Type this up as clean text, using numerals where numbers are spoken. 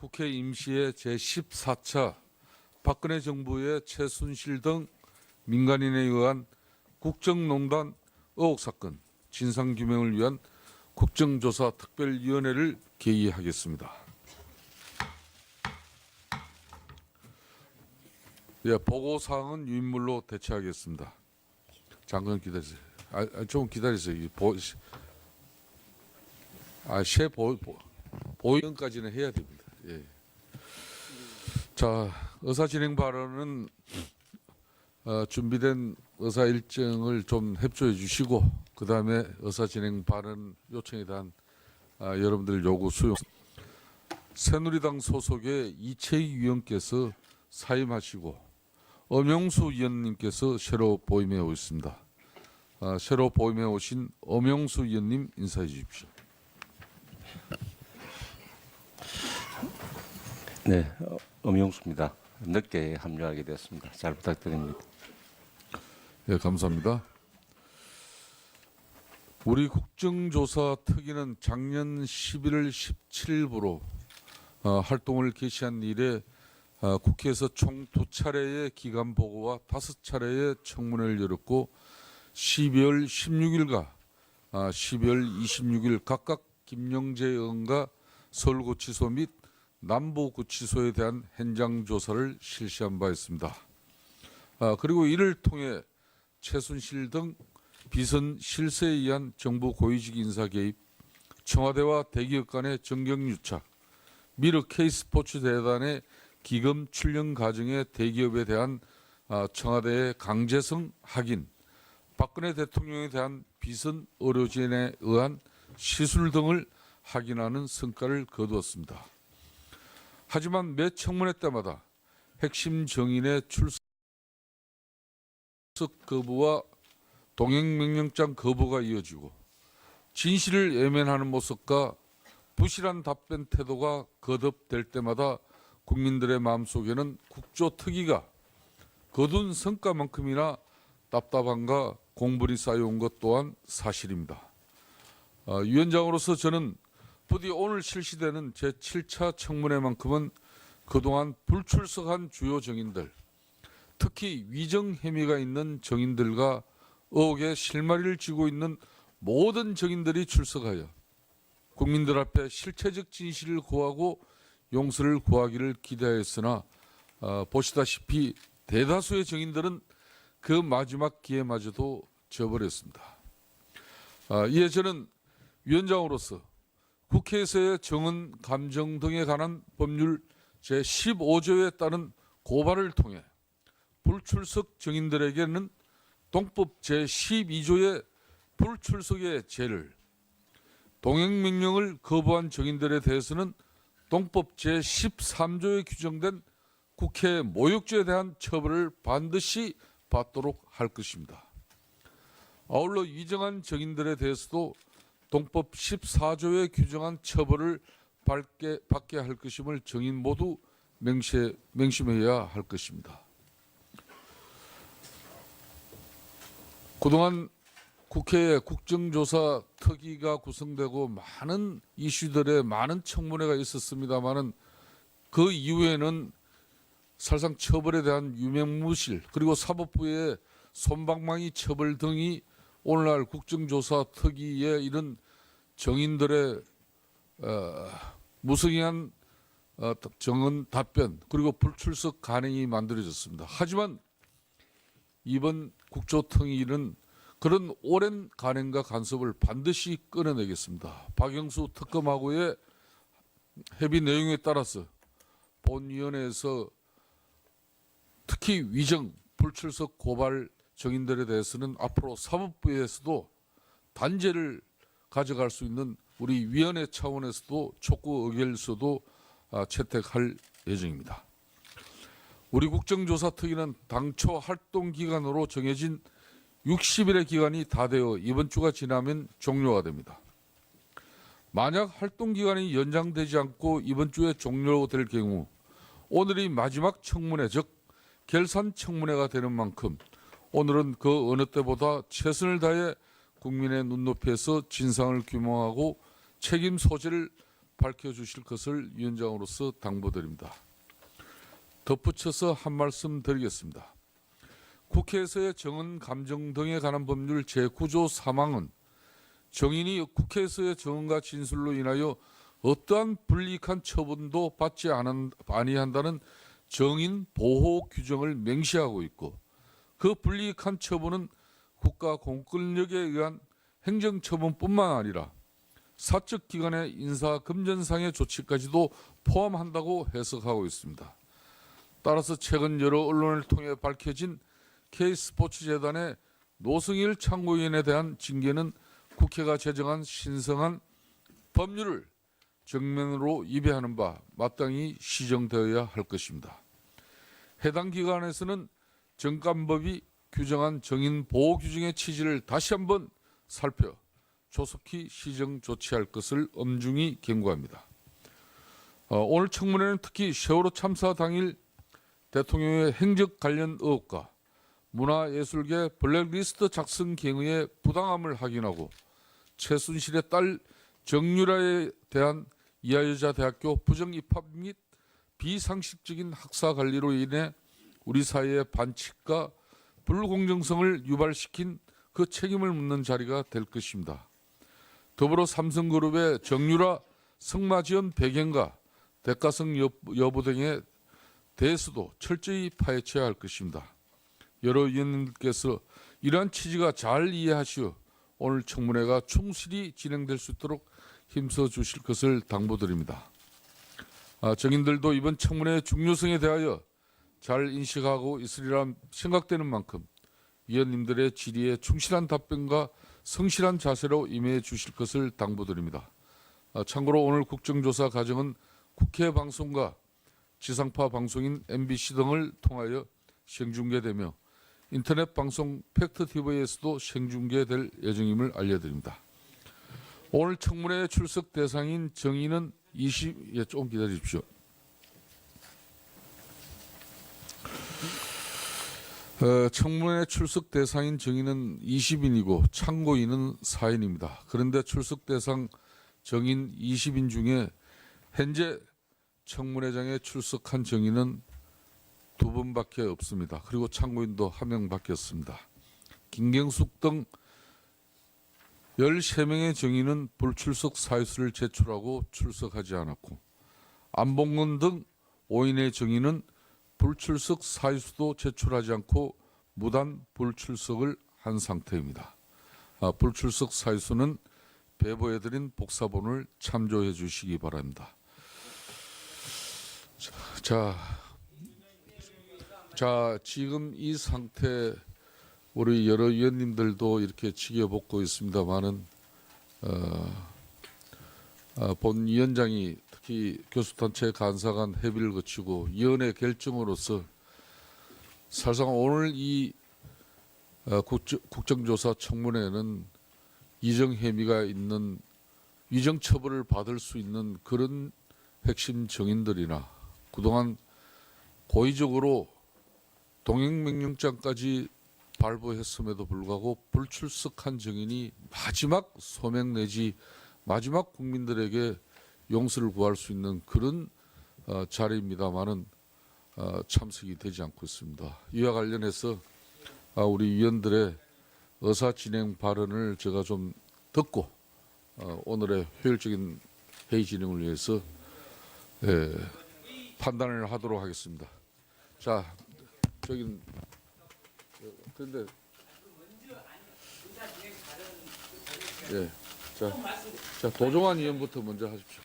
국회 임시회 제14차 박근혜 정부의 최순실 등 민간인에 의한 국정농단 의혹 사건 진상규명을 위한 국정조사 특별위원회를 개의하겠습니다. 예, 보고사항은 유인물로 대체하겠습니다. 잠깐 기다리세요. 좀 기다리세요. 보연까지는 해야 됩니다. 예. 자, 의사진행 발언은 준비된 의사 일정을 좀 협조해 주시고 그 다음에 의사진행 발언 요청에 대한 여러분들 요구 수용. 새누리당 소속의 이채희 위원께서 사임하시고 엄영수 위원님께서 새로 보임해 오셨습니다. 새로 보임해 오신 엄영수 위원님 인사해 주십시오. 네, 엄영수입니다. 늦게 합류하게 되었습니다. 잘 부탁드립니다. 네, 감사합니다. 우리 국정조사 특위는 작년 11월 17일부로 활동을 개시한 이래 국회에서 총 2차례의 기간 보고와 5차례의 청문회를 열었고 12월 16일과 12월 26일 각각 김영재 의원과 서울구치소 및 남부구치소에 대한 현장 조사를 실시한 바 있습니다. 그리고 이를 통해 최순실 등 비선 실세에 의한 정부 고위직 인사 개입, 청와대와 대기업 간의 정경유착, 미르 K스포츠 재단의 기금 출연 과정의 대기업에 대한 청와대의 강제성 확인, 박근혜 대통령에 대한 비선 의료진에 의한 시술 등을 확인하는 성과를 거두었습니다. 하지만 매 청문회 때마다 핵심 정인의 출석 거부와 동행명령장 거부가 이어지고 진실을 외면하는 모습과 부실한 답변 태도가 거듭될 때마다 국민들의 마음속에는 국조특위가 거둔 성과만큼이나 답답함과 공분이 쌓여온 것 또한 사실입니다. 위원장으로서 저는 부디 오늘 실시되는 제7차 청문회만큼은 그동안 불출석한 주요 정인들, 특히 위정 혐의가 있는 정인들과 의혹의 실마리를 쥐고 있는 모든 정인들이 출석하여 국민들 앞에 실체적 진실을 구하고 용서를 구하기를 기대하였으나 보시다시피 대다수의 정인들은 그 마지막 기회마저도 저버렸습니다. 이에 저는 위원장으로서 국회에서의 정언, 감정 등에 관한 법률 제15조에 따른 고발을 통해 불출석 정인들에게는 동법 제12조의 불출석의 죄를, 동행명령을 거부한 정인들에 대해서는 동법 제13조에 규정된 국회 모욕죄에 대한 처벌을 반드시 받도록 할 것입니다. 아울러 위정한 정인들에 대해서도 동법 14조에 규정한 처벌을 받게 할 것임을 정인 모두 명심해야 할 것입니다. 그동안 국회에 국정조사 특위가 구성되고 많은 이슈들의 많은 청문회가 있었습니다마는 그 이후에는 사실상 처벌에 대한 유명무실 그리고 사법부의 솜방망이 처벌 등이 오늘날 국정조사 특위에 이런 정인들의 무성의한 정언 답변 그리고 불출석 간행이 만들어졌습니다. 하지만 이번 국조특위는 그런 오랜 간행과 간섭을 반드시 끊어내겠습니다. 박영수 특검하고의 협의 내용에 따라서 본위원회에서 특히 위정, 불출석 고발 정인들에 대해서는 앞으로 사법부에서도 단죄를 가져갈 수 있는 우리 위원회 차원에서도 촉구 의결서도 채택할 예정입니다. 우리 국정조사 특위는 당초 활동 기간으로 정해진 60일의 기간이 다 되어 이번 주가 지나면 종료가 됩니다. 만약 활동 기간이 연장되지 않고 이번 주에 종료될 경우 오늘이 마지막 청문회 즉 결산 청문회가 되는 만큼 오늘은 그 어느 때보다 최선을 다해 국민의 눈높이에서 진상을 규명하고 책임 소재를 밝혀주실 것을 위원장으로서 당부드립니다. 덧붙여서 한 말씀 드리겠습니다. 국회에서의 정언, 감정 등에 관한 법률 제9조 3항은 정인이 국회에서의 정언과 진술로 인하여 어떠한 불이익한 처분도 받지 아니한다는 정인 보호 규정을 명시하고 있고, 그 불이익한 처분은 국가 공권력에 의한 행정처분뿐만 아니라 사적 기관의 인사 금전상의 조치까지도 포함한다고 해석하고 있습니다. 따라서 최근 여러 언론을 통해 밝혀진 K스포츠재단의 노승일 참고인에 대한 징계는 국회가 제정한 신성한 법률을 정면으로 위배하는 바 마땅히 시정되어야 할 것입니다. 해당 기관에서는 정관법이 규정한 정인 보호 규정의 취지를 다시 한번 살펴 조속히 시정 조치할 것을 엄중히 경고합니다. 오늘 청문회는 특히 세월호 참사 당일 대통령의 행적 관련 의혹과 문화예술계 블랙리스트 작성 경위의 부당함을 확인하고 최순실의 딸 정유라에 대한 이화여자대학교 부정 입학 및 비상식적인 학사 관리로 인해 우리 사회의 반칙과 불공정성을 유발시킨 그 책임을 묻는 자리가 될 것입니다. 더불어 삼성그룹의 정유라 성마 지원 배경과 대가성 여부 등에 대해서도 철저히 파헤쳐야 할 것입니다. 여러 위원님께서 이러한 취지가 잘 이해하시어 오늘 청문회가 충실히 진행될 수 있도록 힘써 주실 것을 당부드립니다. 정인들도 이번 청문회의 중요성에 대하여 잘 인식하고 있으리라 생각되는 만큼 위원님들의 질의에 충실한 답변과 성실한 자세로 임해 주실 것을 당부드립니다. 참고로 오늘 국정조사 과정은 국회 방송과 지상파 방송인 MBC 등을 통하여 생중계되며 인터넷 방송 팩트TV에서도 생중계될 예정임을 알려드립니다. 오늘 청문회 출석 대상인 정인은 조금 기다리십시오. 청문회 출석 대상인 정인은 20인이고 참고인은 4인입니다. 그런데 출석 대상 정인 20인 중에 현재 청문회장에 출석한 정인은 2분밖에 없습니다. 그리고 참고인도 1명밖에 없습니다. 김경숙 등 13명의 정인은 불출석 사유서를 제출하고 출석하지 않았고, 안봉근 등 5인의 정인은 불출석 사유서도 제출하지 않고 무단 불출석을 한 상태입니다. 불출석 사유서는 배부해드린 복사본을 참조해 주시기 바랍니다. 자, 지금 이 상태 우리 여러 위원님들도 이렇게 지켜보고 있습니다만은 본 위원장이 특히 교수단체 간사 간 협의를 거치고 위원회 결정으로서 사실상 오늘 이 국정조사 청문회는 위정 혐의가 있는 위정 처벌을 받을 수 있는 그런 핵심 정인들이나 그동안 고의적으로 동행명령장까지 발부했음에도 불구하고 불출석한 정인이 마지막 소명 내지 마지막 국민들에게 용서를 구할 수 있는 그런 자리입니다만은 참석이 되지 않고 있습니다. 이와 관련해서 우리 위원들의 의사 진행 발언을 제가 좀 듣고 오늘의 효율적인 회의 진행을 위해서 판단을 하도록 하겠습니다. 자, 그런데 자 도종환 의원부터 먼저 하십시오.